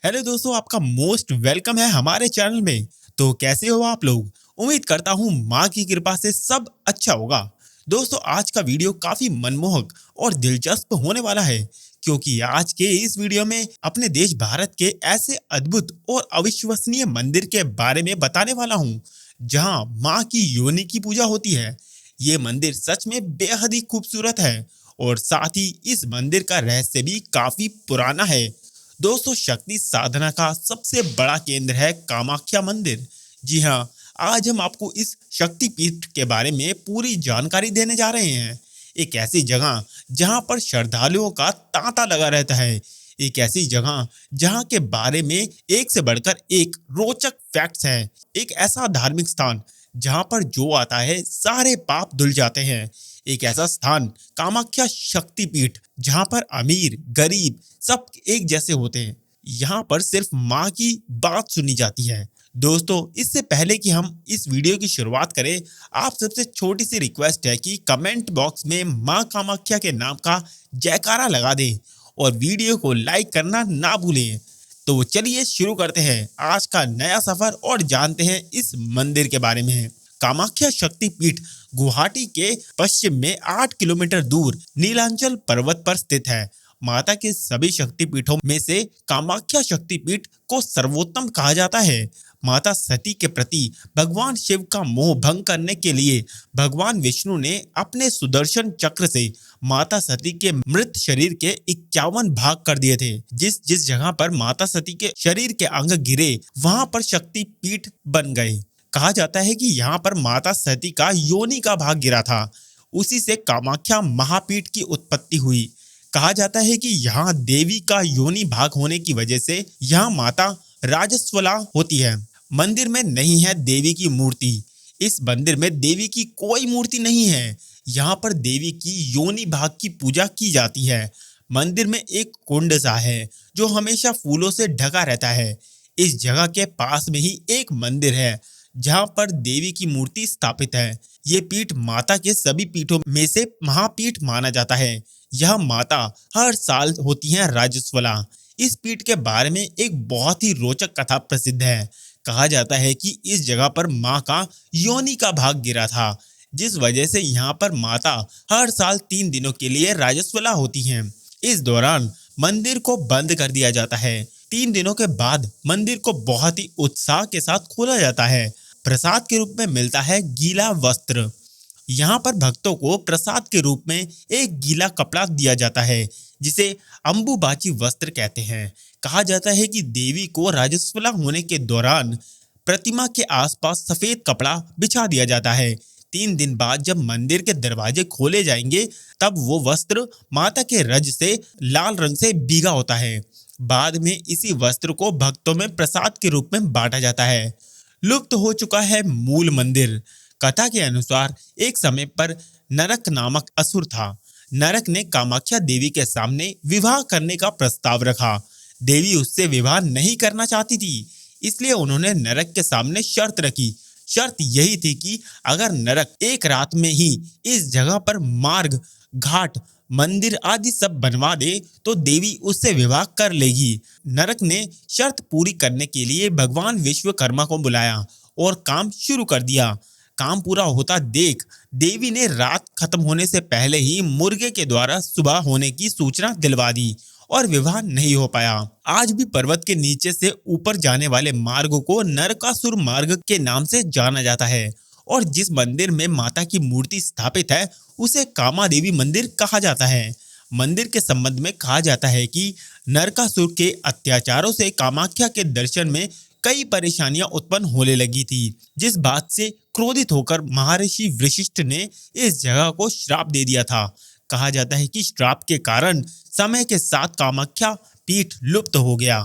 Hello दोस्तों, आपका most welcome है हमारे चैनल में। तो कैसे हो आप लोग? उम्मीद करता हूँ माँ की कृपा से सब अच्छा होगा। दोस्तों, आज का वीडियो काफी मनमोहक और दिलचस्प होने वाला है, क्योंकि आज के इस वीडियो में अपने देश भारत के ऐसे अद्भुत और अविश्वसनीय मंदिर के बारे में बताने वाला हूँ, जहाँ माँ की योनि की पूजा होती है। ये मंदिर सच में बेहद ही खूबसूरत है और साथ ही इस मंदिर का रहस्य भी काफी पुराना है। दोस्तों, शक्ति साधना का सबसे बड़ा केंद्र है कामाख्या मंदिर। जी हाँ, आज हम आपको इस शक्ति पीठ के बारे में पूरी जानकारी देने जा रहे हैं। एक ऐसी जगह जहां पर श्रद्धालुओं का तांता लगा रहता है। एक ऐसी जगह जहां के बारे में एक से बढ़कर एक रोचक फैक्ट्स हैं। एक ऐसा धार्मिक स्थान जहां पर जो आता है सारे पाप धुल जाते हैं। एक ऐसा स्थान कामाख्या शक्तिपीठ, जहां पर अमीर गरीब सब एक जैसे होते हैं। यहाँ पर सिर्फ माँ की बात सुनी जाती है। दोस्तों, इससे पहले कि हम इस वीडियो की शुरुआत करें, आप सबसे छोटी सी रिक्वेस्ट है कि कमेंट बॉक्स में माँ कामाख्या के नाम का जयकारा लगा दें और वीडियो को लाइक करना ना भूलें। तो चलिए शुरू करते हैं आज का नया सफर और जानते हैं इस मंदिर के बारे में। कामाख्या शक्तिपीठ गुवाहाटी के पश्चिम में 8 किलोमीटर दूर नीलांचल पर्वत पर स्थित है। माता के सभी शक्तिपीठों में से कामाख्या शक्तिपीठ को सर्वोत्तम कहा जाता है। माता सती के प्रति भगवान शिव का मोह भंग करने के लिए भगवान विष्णु ने अपने सुदर्शन चक्र से माता सती के मृत शरीर के 51 भाग कर दिए थे। जिस जिस जगह पर माता सती के शरीर के अंग गिरे, वहां पर शक्तिपीठ बन गए। कहा जाता है कि यहाँ पर माता सती का योनि का भाग गिरा था। उसी से कामाख्या महापीठ की उत्पत्ति हुई। कहा जाता है कि यहाँ देवी का योनि भाग होने की वजह से यहाँ माता राजस्वला होती है। मंदिर में नहीं है देवी की मूर्ति। इस मंदिर में देवी की कोई मूर्ति नहीं है। यहाँ पर देवी की योनि भाग की पूजा की जाती है। मंदिर में एक कुंड सा है जो हमेशा फूलों से ढका रहता है। इस जगह के पास में ही एक मंदिर है जहाँ पर देवी की मूर्ति स्थापित है। ये पीठ माता के सभी पीठों में से महापीठ माना जाता है। यह माता हर साल होती है राजस्वला। इस पीठ के बारे में एक बहुत ही रोचक कथा प्रसिद्ध है। कहा जाता है कि इस जगह पर माँ का योनि का भाग गिरा था, जिस वजह से यहाँ पर माता हर साल 3 दिनों के लिए राजस्वला होती हैं। इस दौरान मंदिर को बंद कर दिया जाता है। 3 दिनों के बाद मंदिर को बहुत ही उत्साह के साथ खोला जाता है। प्रसाद के रूप में मिलता है गीला वस्त्र। यहाँ पर भक्तों को प्रसाद के रूप में एक गीला कपड़ा दिया जाता है, जिसे अम्बुबाची वस्त्र कहते हैं। कहा जाता है कि देवी को राजस्वला होने के दौरान प्रतिमा के आसपास सफेद कपड़ा बिछा दिया जाता है। 3 दिन बाद जब मंदिर के दरवाजे खोले जाएंगे, तब वो वस्त्र माता के रज से लाल रंग से भीगा होता है। बाद में इसी वस्त्र को भक्तों में प्रसाद के रूप में बांटा जाता है। लुप्त हो चुका है मूल मंदिर। कथा के अनुसार एक समय पर नरक नामक असुर था। नरक ने कामाख्या देवी के सामने विवाह करने का प्रस्ताव रखा। देवी उससे विवाह नहीं करना चाहती थी, इसलिए उन्होंने नरक के सामने शर्त रखी। शर्त यही थी कि अगर नरक एक रात में ही इस जगह पर मार्ग, घाट, मंदिर आदि सब बनवा दे तो देवी उससे विवाह कर लेगी। नरक ने शर्त पूरी करने के लिए भगवान विश्वकर्मा को बुलाया और काम शुरू कर दिया। काम पूरा होता देख देवी ने रात खत्म होने से पहले ही मुर्गे के द्वारा सुबह होने की सूचना दिलवा दी और विवाह नहीं हो पाया। आज भी पर्वत के नीचे से ऊपर जाने वाले मार्ग को नरकासुर मार्ग के नाम से जाना जाता है और जिस मंदिर में माता की मूर्ति स्थापित है उसे कामा देवी मंदिर कहा जाता है। मंदिर के संबंध में कहा जाता है कि नरकासुर के अत्याचारों से कामाख्या के दर्शन में कई परेशानियां उत्पन्न होने लगी थी, जिस बात से क्रोधित होकर महर्षि वशिष्ठ ने इस जगह को श्राप दे दिया था। कहा जाता है कि श्राप के कारण समय के साथ कामाख्या पीठ लुप्त हो गया।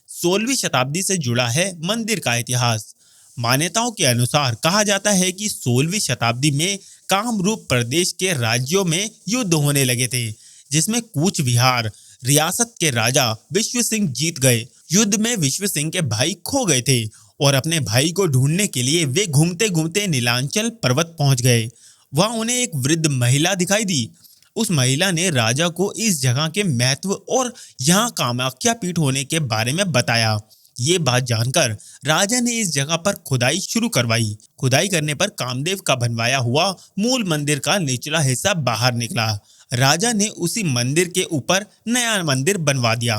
16वीं शताब्दी से जुड़ा है मंदिर का इतिहास। मान्यताओं के अनुसार कहा जाता है कि 16वीं शताब्दी में कामरूप प्रदेश के राज्यों में युद्ध होने लगे थे, जिसमें कूच विहार रियासत के राजा विश्व सिंह जीत गए। युद्ध में विश्व सिंह के भाई खो गए थे और अपने भाई को ढूंढने के लिए वे घूमते घूमते नीलांचल पर्वत पहुंच गए। वहां उन्हें एक वृद्ध महिला दिखाई दी। उस महिला ने राजा को इस जगह के महत्व और यहाँ कामाख्या पीठ होने के बारे में बताया। ये बात जानकर राजा ने इस जगह पर खुदाई शुरू करवाई। खुदाई करने पर कामदेव का बनवाया हुआ मूल मंदिर का निचला हिस्सा बाहर निकला। राजा ने उसी मंदिर के ऊपर नया मंदिर बनवा दिया।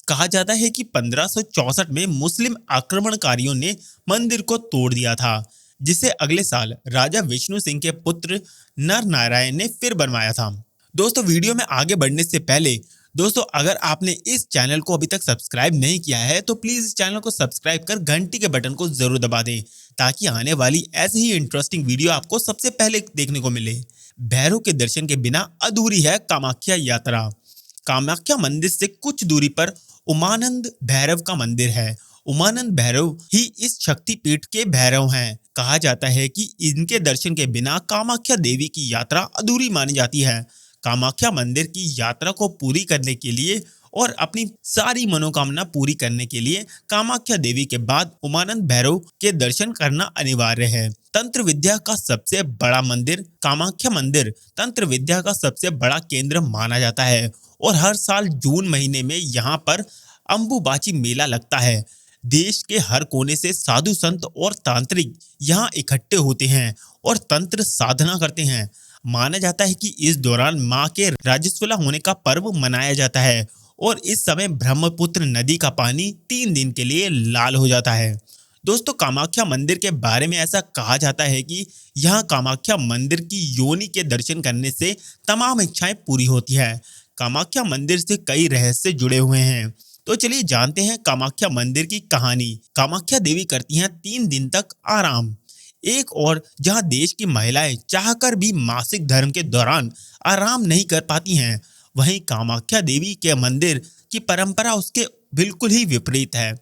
कहा जाता है कि 1564 में मुस्लिम आक्रमणकारियों ने मंदिर को तोड़ दिया था, जिसे अगले साल राजा विष्णु सिंह के पुत्र नर नारायण ने फिर बनवाया था। दोस्तों, वीडियो में आगे बढ़ने से पहले दोस्तों, अगर आपने इस चैनल को अभी तक सब्सक्राइब नहीं किया है तो प्लीज इस चैनल को सब्सक्राइब कर घंटी के बटन को जरूर दबा दें, ताकि आने वाली ऐसी ही इंटरेस्टिंग वीडियो आपको सबसे पहले देखने को मिले। भैरव के दर्शन के बिना अधूरी है कामाख्या यात्रा। कामाख्या मंदिर से कुछ दूरी पर उमानंद भैरव का मंदिर है। उमानंद भैरव ही इस शक्तिपीठ के भैरव हैं। कहा जाता है कि इनके दर्शन के बिना कामाख्या देवी की यात्रा अधूरी मानी जाती है। कामाख्या मंदिर की यात्रा को पूरी करने के लिए और अपनी सारी मनोकामना पूरी करने के लिए कामाख्या देवी के बाद उमानंद भैरव के दर्शन करना अनिवार्य है। तंत्र विद्या का सबसे बड़ा मंदिर कामाख्या मंदिर तंत्र विद्या का सबसे बड़ा केंद्र माना जाता है और हर साल जून महीने में यहाँ पर अंबुबाची मेला लगता है। देश के हर कोने से साधु संत और तांत्रिक यहाँ इकट्ठे होते हैं और तंत्र साधना करते हैं। माना जाता है कि इस दौरान मां के राज्यस्वला होने का पर्व मनाया जाता है और इस समय ब्रह्मपुत्र नदी का पानी 3 दिन के लिए लाल हो जाता है। दोस्तों, कामाख्या मंदिर के बारे में ऐसा कहा जाता है कि यहाँ कामाख्या मंदिर की योनि के दर्शन करने से तमाम इच्छाएं पूरी होती है। कामाख्या मंदिर से कई रहस्य जुड़े हुए हैं, तो चलिए जानते हैं कामाख्या मंदिर की कहानी। कामाख्या देवी करती हैं 3 दिन तक आराम। एक और जहां देश की महिलाएं चाहकर भी मासिक धर्म के दौरान आराम नहीं कर पाती हैं, वहीं कामाख्या देवी के मंदिर की परंपरा उसके बिल्कुल ही विपरीत है।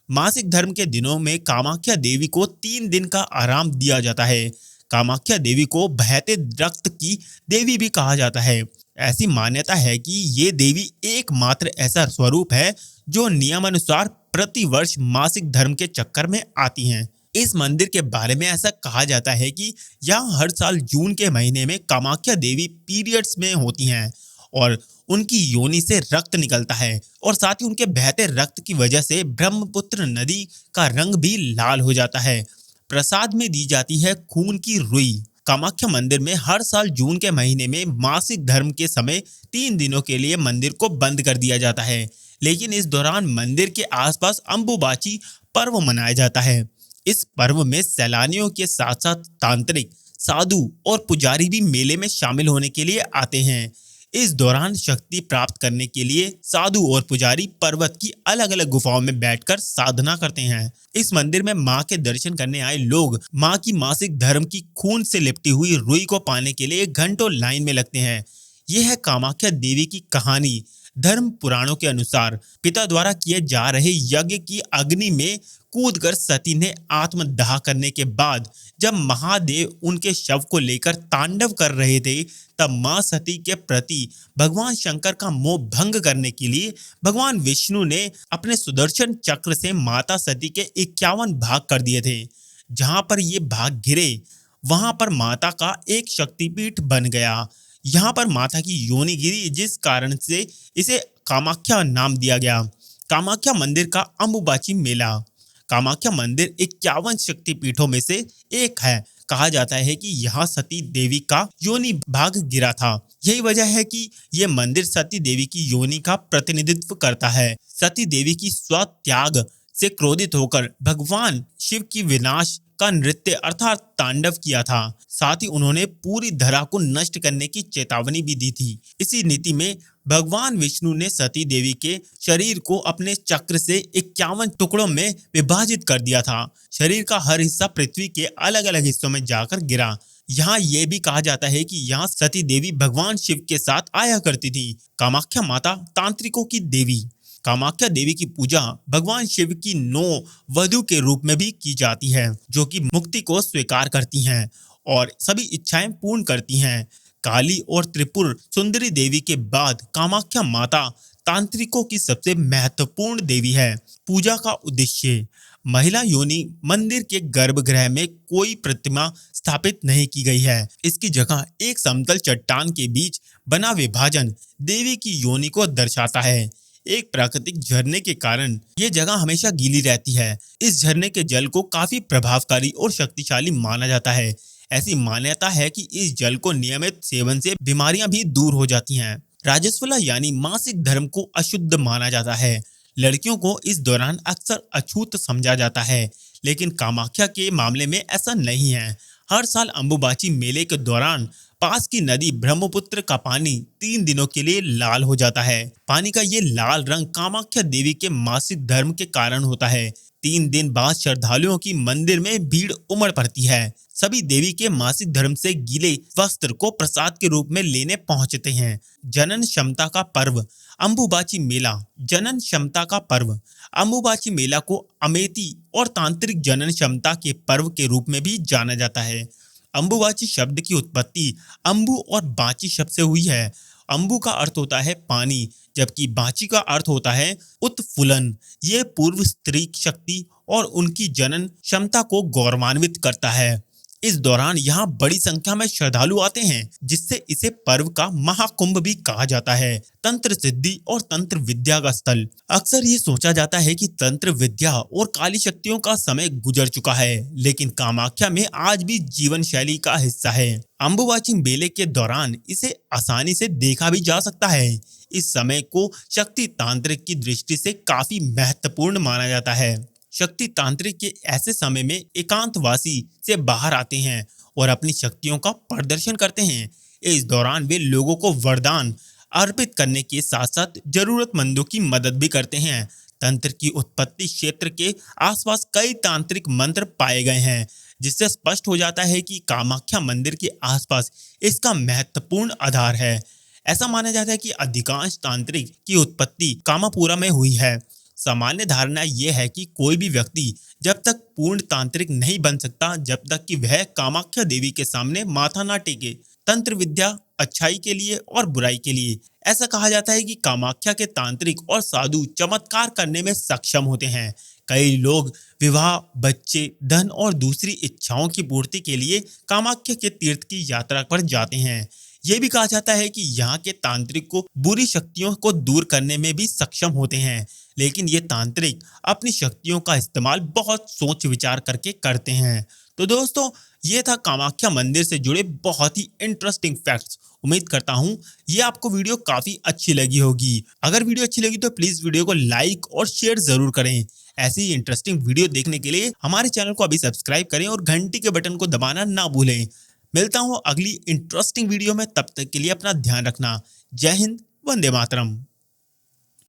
मासिक धर्म के दिनों में कामाख्या देवी को 3 दिन का आराम दिया जाता है। कामाख्या देवी को बहते रक्त की देवी भी कहा जाता है। ऐसी मान्यता है कि ये देवी एकमात्र ऐसा स्वरूप है जो नियमानुसार प्रतिवर्ष मासिक धर्म के चक्कर में आती हैं। इस मंदिर के बारे में ऐसा कहा जाता है कि यहाँ हर साल जून के महीने में कामाख्या देवी पीरियड्स में होती हैं और उनकी योनि से रक्त निकलता है और साथ ही उनके बहते रक्त की वजह से ब्रह्मपुत्र नदी का रंग भी लाल हो जाता है। प्रसाद में दी जाती है खून की रुई। कामाख्या मंदिर में हर साल जून के महीने में मासिक धर्म के समय 3 दिनों के लिए मंदिर को बंद कर दिया जाता है, लेकिन इस दौरान मंदिर के आसपास अंबुबाची पर्व मनाया जाता है। इस पर्व में सैलानियों के साथ साथ तांत्रिक, साधु और पुजारी भी मेले में शामिल होने के लिए आते हैं। इस दौरान शक्ति प्राप्त करने के लिए साधु और पुजारी पर्वत की अलग अलग गुफाओं में बैठकर साधना करते हैं। इस मंदिर में मां के दर्शन करने आए लोग मां की मासिक धर्म की खून से लिपटी हुई रुई को पाने के लिए घंटों लाइन में लगते हैं। यह है कामाख्या देवी की कहानी। धर्म पुराणों के अनुसार पिता द्वारा किए जा रहे यज्ञ की अग्नि में कूदकर सती ने आत्मदाह करने के बाद जब महादेव उनके शव को लेकर तांडव कर रहे थे, तब मां सती के प्रति भगवान शंकर का मोह भंग करने के लिए भगवान विष्णु ने अपने सुदर्शन चक्र से माता सती के 51 भाग कर दिए थे। जहां पर ये भाग गिरे वहां पर माता का एक शक्तिपीठ बन गया। यहाँ पर माता की योनि गिरी, जिस कारण से इसे कामाख्या नाम दिया गया। कामाख्या मंदिर का अंबुबाची मेला। कामाख्या मंदिर 51 शक्तिपीठों में से एक है। कहा जाता है कि यहाँ सती देवी का योनि भाग गिरा था। यही वजह है कि यह मंदिर सती देवी की योनि का प्रतिनिधित्व करता है। सती देवी की स्वत्याग से क्रोधित होकर भगवान शिव की विनाश का नृत्य अर्थात तांडव किया था। साथ ही उन्होंने पूरी धरा को नष्ट करने की चेतावनी भी दी थी। इसी नीति में भगवान विष्णु ने सती देवी के शरीर को अपने चक्र से 51 टुकड़ों में विभाजित कर दिया था। शरीर का हर हिस्सा पृथ्वी के अलग अलग हिस्सों में जाकर गिरा। यहाँ ये भी कहा जाता है कि यहाँ सती देवी भगवान शिव के साथ आया करती थी। कामाख्या माता तांत्रिकों की देवी। कामाख्या देवी की पूजा भगवान शिव की 9 वधु के रूप में भी की जाती है, जो कि मुक्ति को स्वीकार करती हैं और सभी इच्छाएं पूर्ण करती हैं। काली और त्रिपुर सुंदरी देवी के बाद कामाख्या माता तांत्रिकों की सबसे महत्वपूर्ण देवी है। पूजा का उद्देश्य महिला योनि मंदिर के गर्भगृह में कोई प्रतिमा स्थापित नहीं की गई है। इसकी जगह एक समतल चट्टान के बीच बना विभाजन देवी की योनि को दर्शाता है। एक प्राकृतिक झरने के कारण ये जगह हमेशा गीली रहती है। इस झरने के जल को काफी प्रभावकारी और शक्तिशाली माना जाता है। ऐसी मान्यता है कि इस जल को नियमित सेवन से बीमारियां भी दूर हो जाती हैं। राजस्वला यानी मासिक धर्म को अशुद्ध माना जाता है। लड़कियों को इस दौरान अक्सर अछूत समझा जाता है, लेकिन कामाख्या के मामले में ऐसा नहीं है। हर साल अंबुबाची मेले के दौरान पास की नदी ब्रह्मपुत्र का पानी 3 दिनों के लिए लाल हो जाता है। पानी का ये लाल रंग कामाख्या देवी के मासिक धर्म के कारण होता है। 3 दिन बाद श्रद्धालुओं की मंदिर में भीड़ उमड़ पड़ती है। सभी देवी के मासिक धर्म से गीले वस्त्र को प्रसाद के रूप में लेने पहुंचते हैं। जनन क्षमता का पर्व अंबुबाची मेला। जनन क्षमता का पर्व अंबुबाची मेला को अमेती और तांत्रिक जनन क्षमता के पर्व के रूप में भी जाना जाता है। अंबुबाची शब्द की उत्पत्ति अंबु और बाची शब्द से हुई है। अंबु का अर्थ होता है पानी, जबकि बाची का अर्थ होता है उत्फुलन। ये पूर्व स्त्री शक्ति और उनकी जनन क्षमता को गौरवान्वित करता है। इस दौरान यहाँ बड़ी संख्या में श्रद्धालु आते हैं, जिससे इसे पर्व का महाकुंभ भी कहा जाता है। तंत्र सिद्धि और तंत्र विद्या का स्थल। अक्सर ये सोचा जाता है कि तंत्र विद्या और काली शक्तियों का समय गुजर चुका है, लेकिन कामाख्या में आज भी जीवन शैली का हिस्सा है। अंबुबाची मेले के दौरान इसे आसानी से देखा भी जा सकता है। इस समय को शक्ति तांत्रिक की दृष्टि से काफी महत्वपूर्ण माना जाता है। शक्ति तांत्रिक के ऐसे समय में एकांतवासी से बाहर आते हैं और अपनी शक्तियों का प्रदर्शन करते हैं। इस दौरान वे लोगों को वरदान अर्पित करने के साथ साथ जरूरतमंदों की मदद भी करते हैं। तंत्र की उत्पत्ति क्षेत्र के आसपास कई तांत्रिक मंत्र पाए गए हैं, जिससे स्पष्ट हो जाता है कि कामाख्या मंदिर के आसपास इसका महत्वपूर्ण आधार है। ऐसा माना जाता है कि अधिकांश तांत्रिक की उत्पत्ति कामापुरा में हुई है। सामान्य धारणा यह है कि कोई भी व्यक्ति जब तक पूर्ण तांत्रिक नहीं बन सकता जब तक कि वह कामाख्या देवी के सामने माथा ना टेके। तंत्र विद्या अच्छाई के लिए और बुराई के लिए। ऐसा कहा जाता है कि कामाख्या के तांत्रिक और साधु चमत्कार करने में सक्षम होते हैं। कई लोग विवाह, बच्चे, धन और दूसरी इच्छाओं की पूर्ति के लिए कामाख्या के तीर्थ की यात्रा पर जाते हैं। ये भी कहा जाता है कि यहाँ के तांत्रिक को बुरी शक्तियों को दूर करने में भी सक्षम होते हैं, लेकिन ये तांत्रिक अपनी शक्तियों का इस्तेमाल बहुत सोच विचार करके करते हैं। तो दोस्तों, ये था कामाख्या मंदिर से जुड़े बहुत ही इंटरेस्टिंग फैक्ट्स। उम्मीद करता हूँ ये आपको वीडियो काफी अच्छी लगी होगी। अगर वीडियो अच्छी लगी तो प्लीज वीडियो को लाइक और शेयर जरूर करें। ऐसी ही इंटरेस्टिंग वीडियो देखने के लिए हमारे चैनल को अभी सब्सक्राइब करें और घंटी के बटन को दबाना ना भूलें। मिलता हूँ अगली इंटरेस्टिंग वीडियो में, तब तक के लिए अपना ध्यान रखना। जय हिंद, वंदे मातरम।